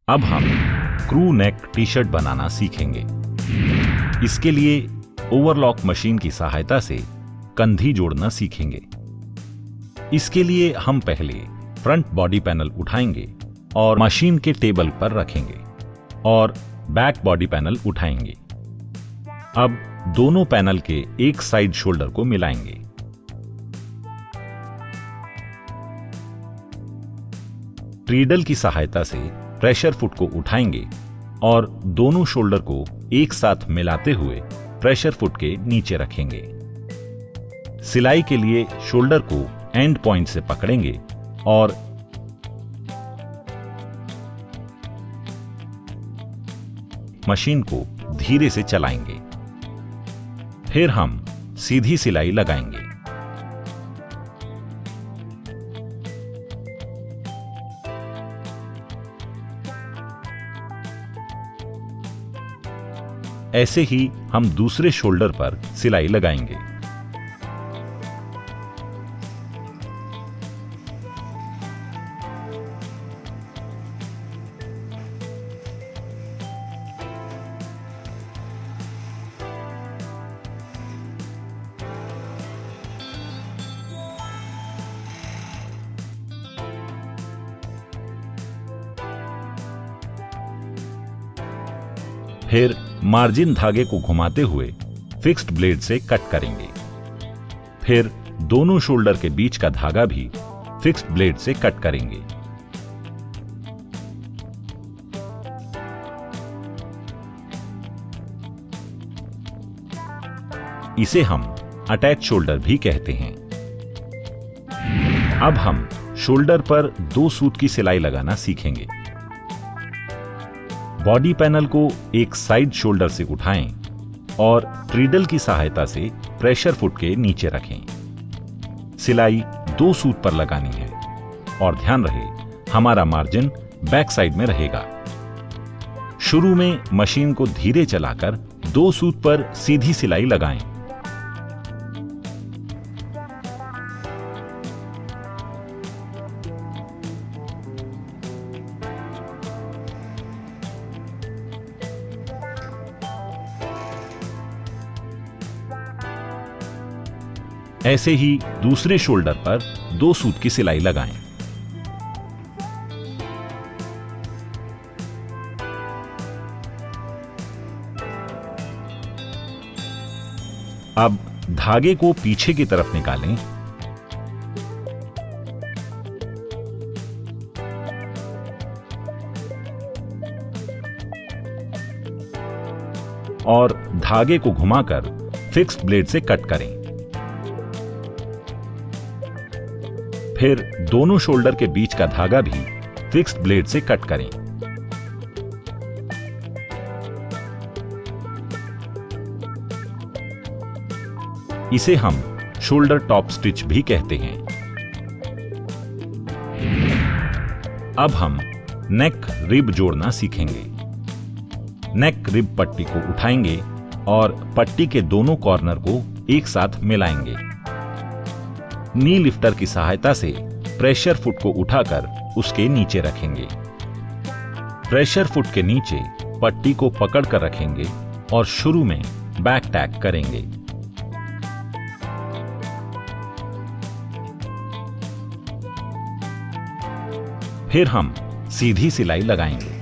अब हम crew neck T shirt बनाना सीखेंगे। इसके लिए ओवरलॉक मशीन की सहायता से कंधी जोड़ना सीखेंगे। इसके लिए हम पहले फ्रंट बॉडी पैनल उठाएंगे और मशीन के टेबल पर रखेंगे और बैक बॉडी पैनल उठाएंगे। अब दोनों पैनल के एक साइड शोल्डर को मिलाएंगे। ट्रीडल की सहायता से प्रेशर फुट को उठाएंगे और दोनों शोल्डर को एक साथ मिलाते हुए प्रेशर फुट के नीचे रखेंगे। सिलाई के लिए शोल्डर को एंड पॉइंट से पकड़ेंगे और मशीन को धीरे से चलाएंगे। फिर हम सीधी सिलाई लगाएंगे। ऐसे ही हम दूसरे शोल्डर पर सिलाई लगाएंगे। फिर मार्जिन धागे को घुमाते हुए फिक्स्ड ब्लेड से कट करेंगे। फिर दोनों शोल्डर के बीच का धागा भी फिक्स्ड ब्लेड से कट करेंगे। इसे हम अटैच शोल्डर भी कहते हैं। अब हम शोल्डर पर 2 सूत की सिलाई लगाना सीखेंगे। बॉडी पैनल को एक साइड शोल्डर से उठाएं और ट्रीडल की सहायता से प्रेशर फुट के नीचे रखें। सिलाई 2 सूत पर लगानी है और ध्यान रहे हमारा मार्जिन बैक साइड में रहेगा। शुरू में मशीन को धीरे चलाकर 2 सूत पर सीधी सिलाई लगाएं। ऐसे ही दूसरे शोल्डर पर 2 सूत की सिलाई लगाएं। अब धागे को पीछे की तरफ निकालें और धागे को घुमाकर फिक्स्ड ब्लेड से कट करें। फिर दोनों शोल्डर के बीच का धागा भी फिक्स्ड ब्लेड से कट करें। इसे हम शोल्डर टॉप स्टिच भी कहते हैं। अब हम नेक रिब जोड़ना सीखेंगे। नेक रिब पट्टी को उठाएंगे और पट्टी के दोनों कॉर्नर को एक साथ मिलाएंगे। नी लिफ्टर की सहायता से प्रेशर फुट को उठाकर उसके नीचे रखेंगे। प्रेशर फुट के नीचे पट्टी को पकड़कर रखेंगे और शुरू में बैक टैक करेंगे। फिर हम सीधी सिलाई लगाएंगे।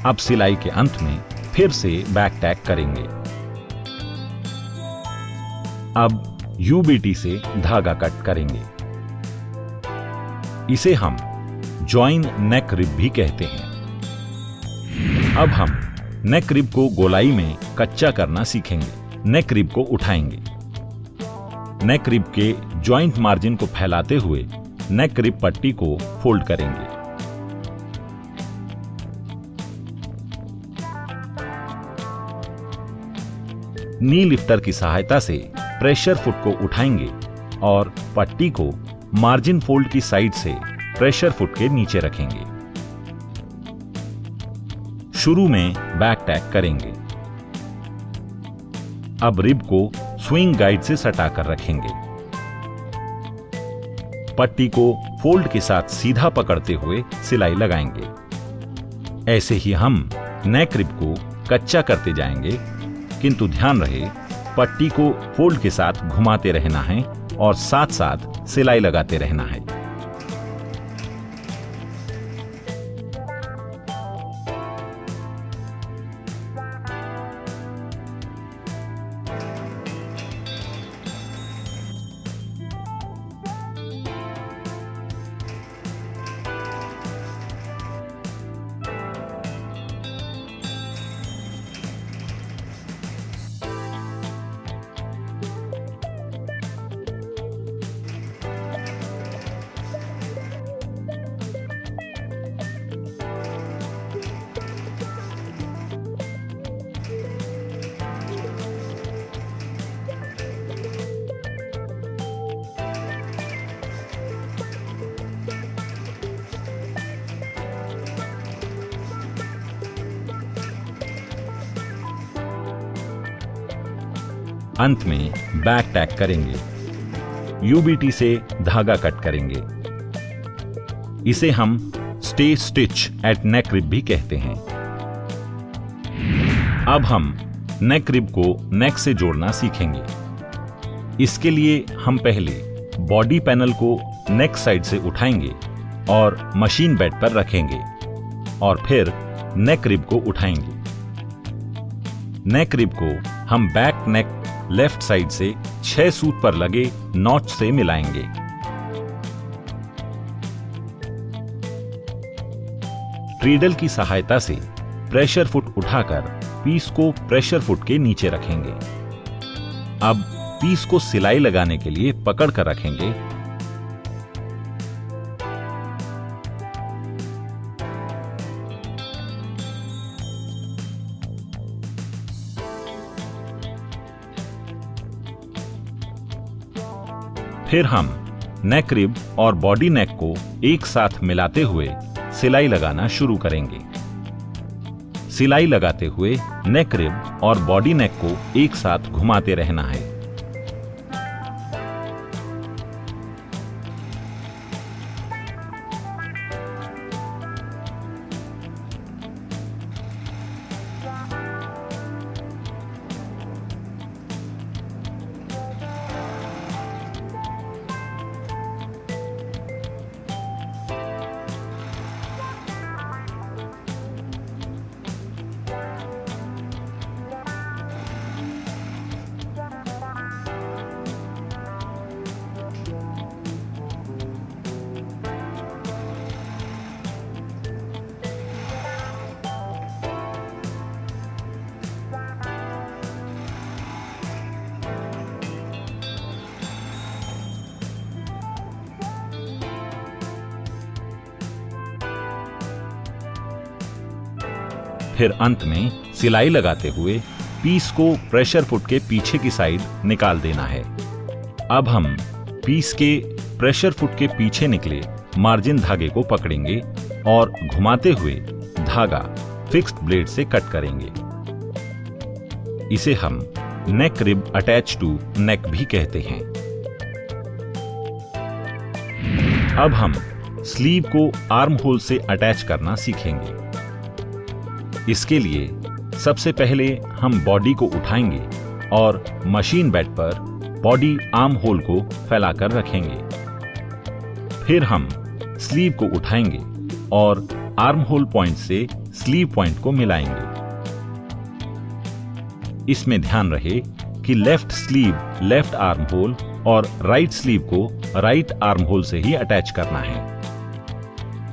अब सिलाई के अंत में फिर से बैक टैक करेंगे। अब यूबीटी से धागा कट करेंगे। इसे हम जॉइन नेक रिब भी कहते हैं। अब हम नेक रिब को गोलाई में कच्चा करना सीखेंगे। नेक रिब को उठाएंगे। नेक रिब के जॉइंट मार्जिन को फैलाते हुए नेक रिब पट्टी को फोल्ड करेंगे। नी लिफ्टर की सहायता से प्रेशर फुट को उठाएंगे और पट्टी को मार्जिन फोल्ड की साइड से प्रेशर फुट के नीचे रखेंगे। शुरू में बैक टैक करेंगे। अब रिब को स्विंग गाइड से सटाकर रखेंगे। पट्टी को फोल्ड के साथ सीधा पकड़ते हुए सिलाई लगाएंगे। ऐसे ही हम नेक रिब को कच्चा करते जाएंगे, किंतु ध्यान रहे पट्टी को फोल्ड के साथ घुमाते रहना है और साथ साथ सिलाई लगाते रहना है। अंत में बैक टैग करेंगे। यूबीटी से धागा कट करेंगे। इसे हम स्टे स्टिच एट नेक रिब भी कहते हैं। अब हम नेक रिब को नेक से जोड़ना सीखेंगे। इसके लिए हम पहले बॉडी पैनल को नेक साइड से उठाएंगे और मशीन बेड पर रखेंगे और फिर नेक रिब को उठाएंगे। नेक रिब को हम बैक नेक लेफ्ट साइड से 6 सूत पर लगे नॉच से मिलाएंगे। ट्रीडल की सहायता से प्रेशर फुट उठाकर पीस को प्रेशर फुट के नीचे रखेंगे। अब पीस को सिलाई लगाने के लिए पकड़ कर रखेंगे। फिर हम नेक रिब और बॉडी नेक को एक साथ मिलाते हुए सिलाई लगाना शुरू करेंगे। सिलाई लगाते हुए नेक रिब और बॉडी नेक को एक साथ घुमाते रहना है। फिर अंत में सिलाई लगाते हुए पीस को प्रेशर फुट के पीछे की साइड निकाल देना है। अब हम पीस के प्रेशर फुट के पीछे निकले मार्जिन धागे को पकड़ेंगे और घुमाते हुए धागा फिक्स्ड ब्लेड से कट करेंगे। इसे हम नेक रिब अटैच टू नेक भी कहते हैं। अब हम स्लीव को आर्म होल से अटैच करना सीखेंगे। इसके लिए सबसे पहले हम बॉडी को उठाएंगे और मशीन बेड पर बॉडी आर्म होल को फैलाकर रखेंगे। फिर हम स्लीव को उठाएंगे और आर्म होल पॉइंट से स्लीव पॉइंट को मिलाएंगे। इसमें ध्यान रहे कि left sleeve left arm hole और राइट स्लीव को राइट आर्म होल से ही अटैच करना है।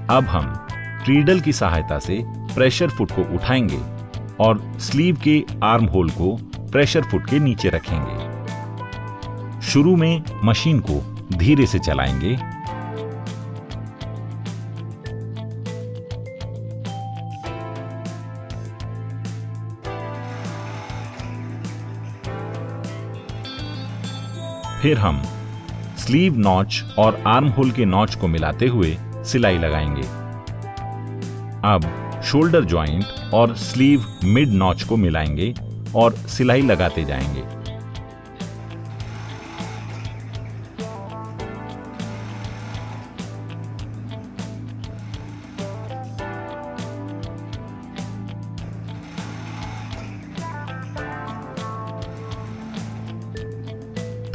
अब हम ट्रीडल की सहायता से प्रेशर फुट को उठाएंगे और स्लीव के आर्म होल को प्रेशर फुट के नीचे रखेंगे। शुरू में मशीन को धीरे से चलाएंगे। फिर हम स्लीव नॉच और आर्म होल के नॉच को मिलाते हुए सिलाई लगाएंगे। अब शोल्डर जॉइंट और स्लीव मिड नॉच को मिलाएंगे और सिलाई लगाते जाएंगे।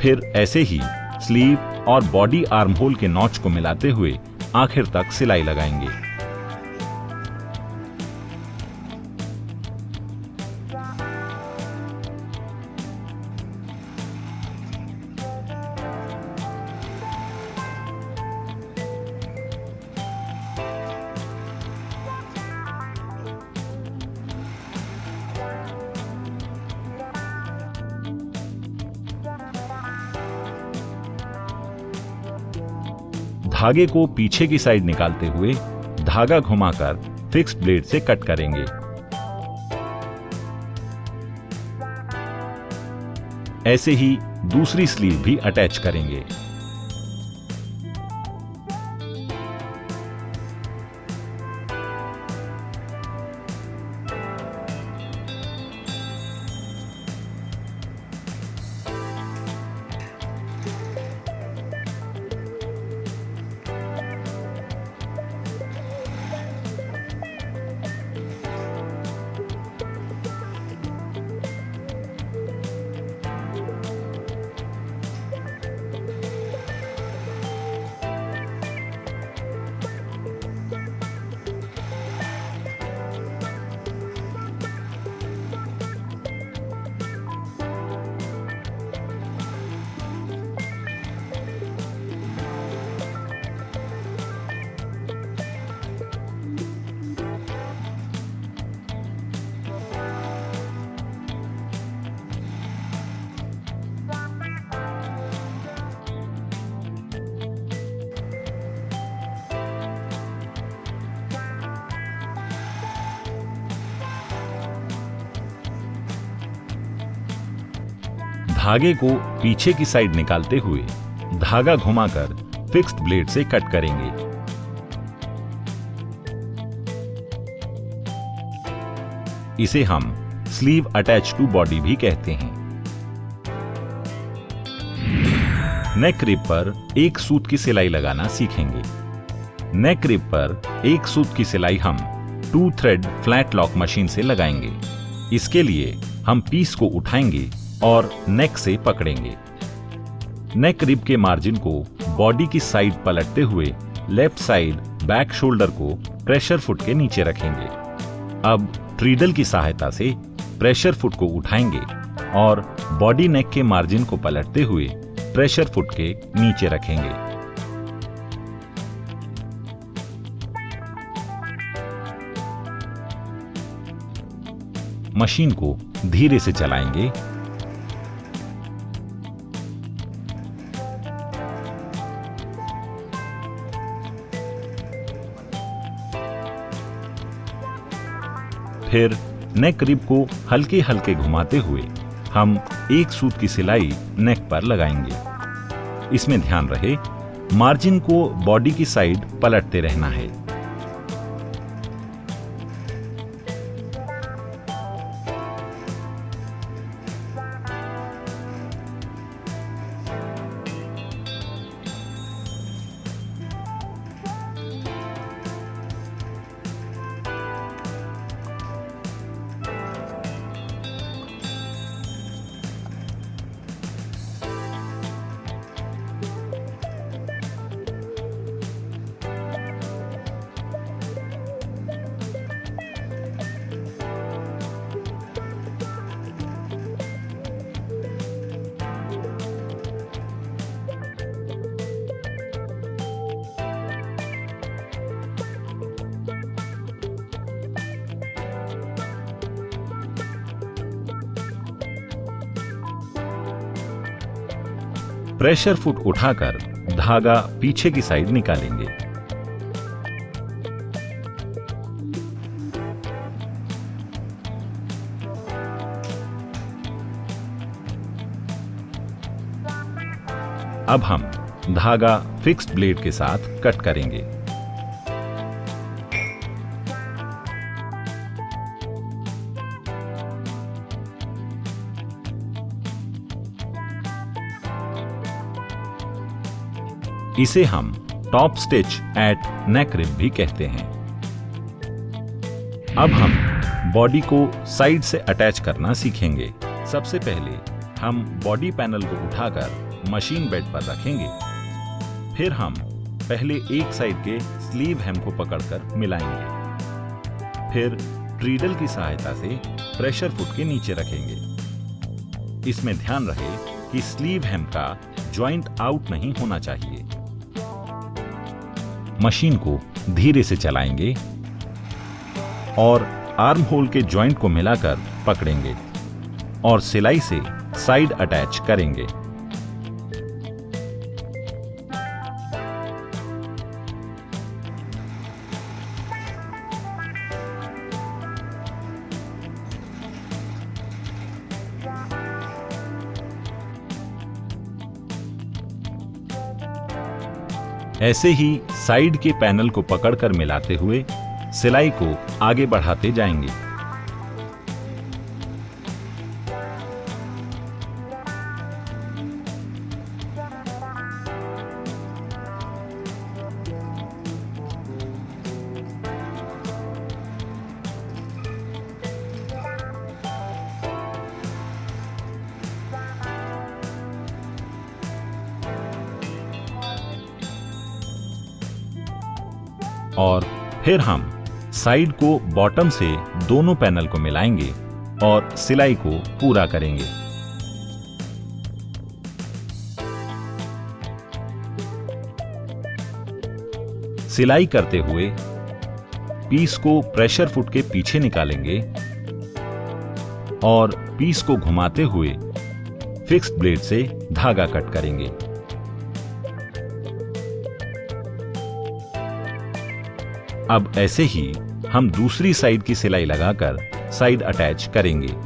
फिर ऐसे ही स्लीव और बॉडी आर्म होल के नॉच को मिलाते हुए आखिर तक सिलाई लगाएंगे। धागे को पीछे की साइड निकालते हुए धागा घुमाकर फिक्स ब्लेड से कट करेंगे। ऐसे ही दूसरी स्लीव भी अटैच करेंगे। धागे को पीछे की साइड निकालते हुए धागा घुमाकर फिक्स्ड ब्लेड से कट करेंगे। इसे हम स्लीव अटैच टू बॉडी भी कहते हैं। नेक रिब पर एक सूत की सिलाई लगाना सीखेंगे। नेक रिब पर एक सूत की सिलाई हम 2 थ्रेड फ्लैट लॉक मशीन से लगाएंगे। इसके लिए हम पीस को उठाएंगे और नेक से पकड़ेंगे। नेक रिब के मार्जिन को बॉडी की साइड पलटते हुए लेफ्ट साइड बैक शोल्डर को प्रेशर फुट के नीचे रखेंगे। अब ट्रीडल की सहायता से प्रेशर फुट को उठाएंगे और बॉडी नेक के मार्जिन को पलटते हुए प्रेशर फुट के नीचे रखेंगे। मशीन को धीरे से चलाएंगे। फिर नेक रिब को हल्के हल्के घुमाते हुए हम एक सूत की सिलाई नेक पर लगाएंगे। इसमें ध्यान रहे मार्जिन को बॉडी की साइड पलटते रहना है। प्रेशर फुट उठाकर धागा पीछे की साइड निकालेंगे। अब हम धागा फिक्स्ड ब्लेड के साथ कट करेंगे। इसे हम टॉप स्टिच एट नेक रिब भी कहते हैं। अब हम बॉडी को साइड से अटैच करना सीखेंगे। सबसे पहले हम बॉडी पैनल को उठाकर मशीन बेड पर रखेंगे। फिर हम पहले एक साइड के स्लीव हेम को पकड़कर मिलाएंगे। फिर ट्रीडल की सहायता से प्रेशर फुट के नीचे रखेंगे। इसमें ध्यान रहे कि स्लीव हेम का जॉइंट आउट नहीं होना चाहिए। मशीन को धीरे से चलाएंगे और आर्म होल के जॉइंट को मिलाकर पकड़ेंगे और सिलाई से साइड अटैच करेंगे। ऐसे ही साइड के पैनल को पकड़कर मिलाते हुए सिलाई को आगे बढ़ाते जाएंगे। और फिर हम साइड को बॉटम से दोनों पैनल को मिलाएंगे और सिलाई को पूरा करेंगे। सिलाई करते हुए पीस को प्रेशर फुट के पीछे निकालेंगे और पीस को घुमाते हुए फिक्स्ड ब्लेड से धागा कट करेंगे। अब ऐसे ही हम दूसरी साइड की सिलाई लगाकर साइड अटैच करेंगे।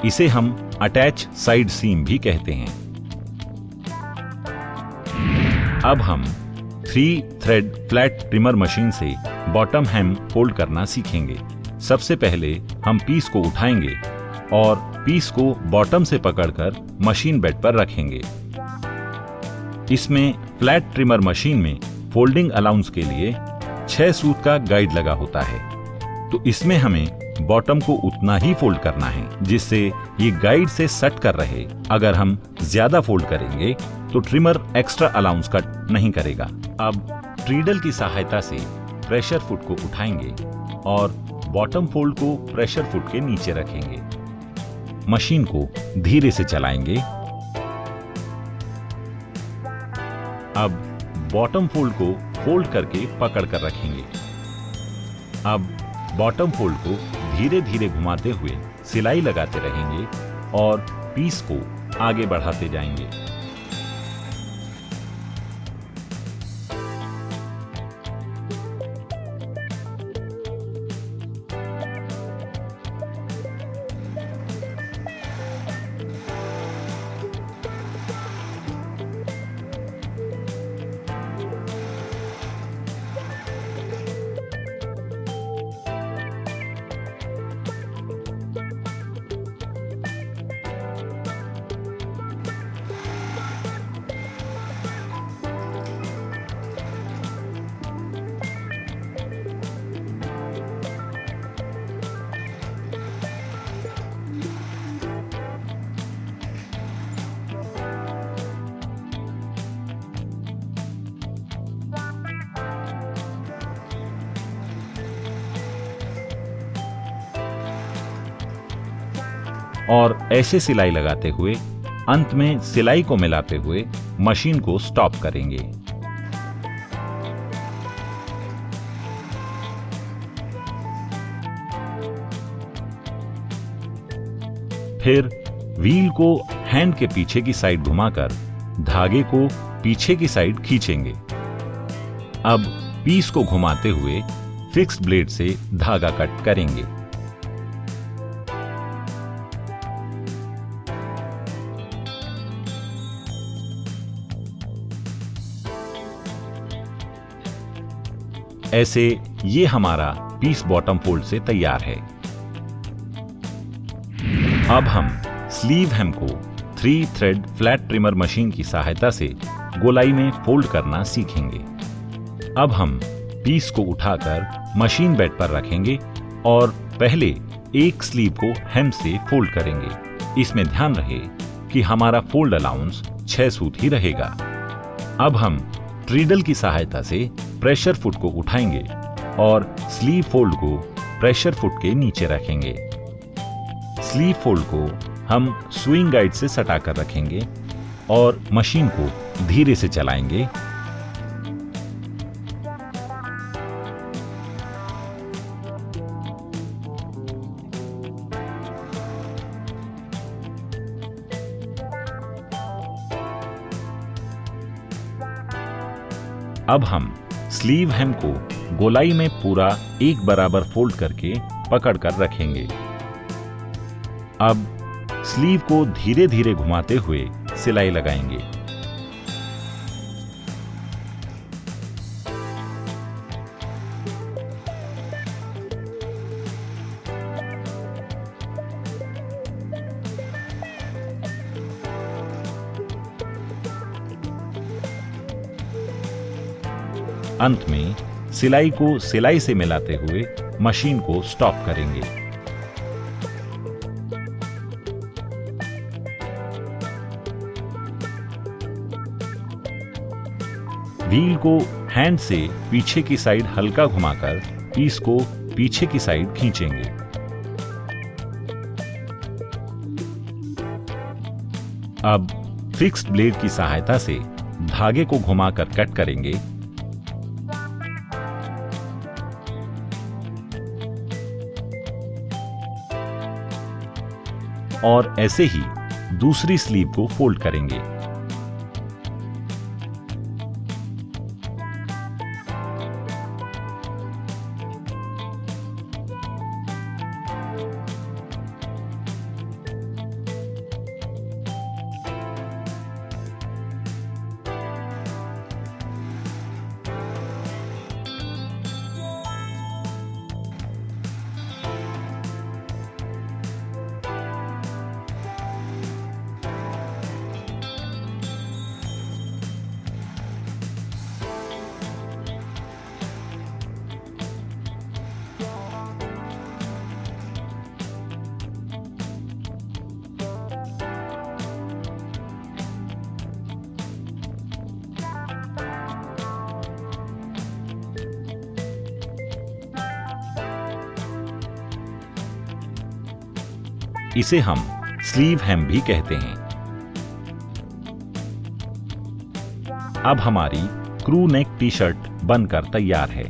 इसे हम अटैच साइड सीम भी कहते हैं। अब हम 3 थ्रेड फ्लैट ट्रिमर मशीन से बॉटम हेम फोल्ड करना सीखेंगे। सबसे पहले हम पीस को उठाएंगे और पीस को बॉटम से पकड़कर मशीन बेड पर रखेंगे। इसमें फ्लैट ट्रिमर मशीन में फोल्डिंग अलाउंस के लिए 6 सूत का गाइड लगा होता है, तो इसमें हमें बॉटम को उतना ही फोल्ड करना है जिससे ये गाइड से सट कर रहे। अगर हम ज्यादा फोल्ड करेंगे तो ट्रिमर एक्स्ट्रा अलाउंस कट नहीं करेगा। अब ट्रीडल की सहायता से प्रेशर फुट को उठाएंगे और बॉटम फोल्ड को प्रेशर फुट के नीचे रखेंगे। मशीन को धीरे से चलाएंगे। अब बॉटम फोल्ड को फोल्ड करके पकड़ कर रखेंगे। अब बॉटम फोल्ड को धीरे धीरे घुमाते हुए सिलाई लगाते रहेंगे और पीस को आगे बढ़ाते जाएंगे। और ऐसे सिलाई लगाते हुए अंत में सिलाई को मिलाते हुए मशीन को स्टॉप करेंगे। फिर व्हील को हैंड के पीछे की साइड घुमाकर धागे को पीछे की साइड खींचेंगे। अब पीस को घुमाते हुए फिक्स्ड ब्लेड से धागा कट करेंगे। ऐसे ये हमारा पीस बॉटम फोल्ड से तैयार है। अब हम स्लीव हेम को 3 थ्रेड फ्लैट ट्रिमर मशीन की सहायता से गोलाई में फोल्ड करना सीखेंगे। अब हम पीस को उठाकर मशीन बेड पर रखेंगे और पहले एक स्लीव को हेम से फोल्ड करेंगे। इसमें ध्यान रहे कि हमारा फोल्ड अलाउंस 6 सूत ही रहेगा। अब हम ट्रीडल की सहायता से प्रेशर फुट को उठाएंगे और स्लीव फोल्ड को प्रेशर फुट के नीचे रखेंगे। स्लीव फोल्ड को हम स्विंग गाइड से सटाकर रखेंगे और मशीन को धीरे से चलाएंगे। अब हम स्लीव हेम को गोलाई में पूरा एक बराबर फोल्ड करके पकड़कर रखेंगे। अब स्लीव को धीरे धीरे घुमाते हुए सिलाई लगाएंगे। अंत में सिलाई को सिलाई से मिलाते हुए मशीन को स्टॉप करेंगे। व्हील को हैंड से पीछे की साइड हल्का घुमाकर पीस को पीछे की साइड खींचेंगे। अब फिक्स्ड ब्लेड की सहायता से धागे को घुमाकर कट करेंगे। और ऐसे ही दूसरी स्लीव को फोल्ड करेंगे। इसे हम स्लीव हेम भी कहते हैं। अब हमारी क्रू नेक टी शर्ट बनकर तैयार है।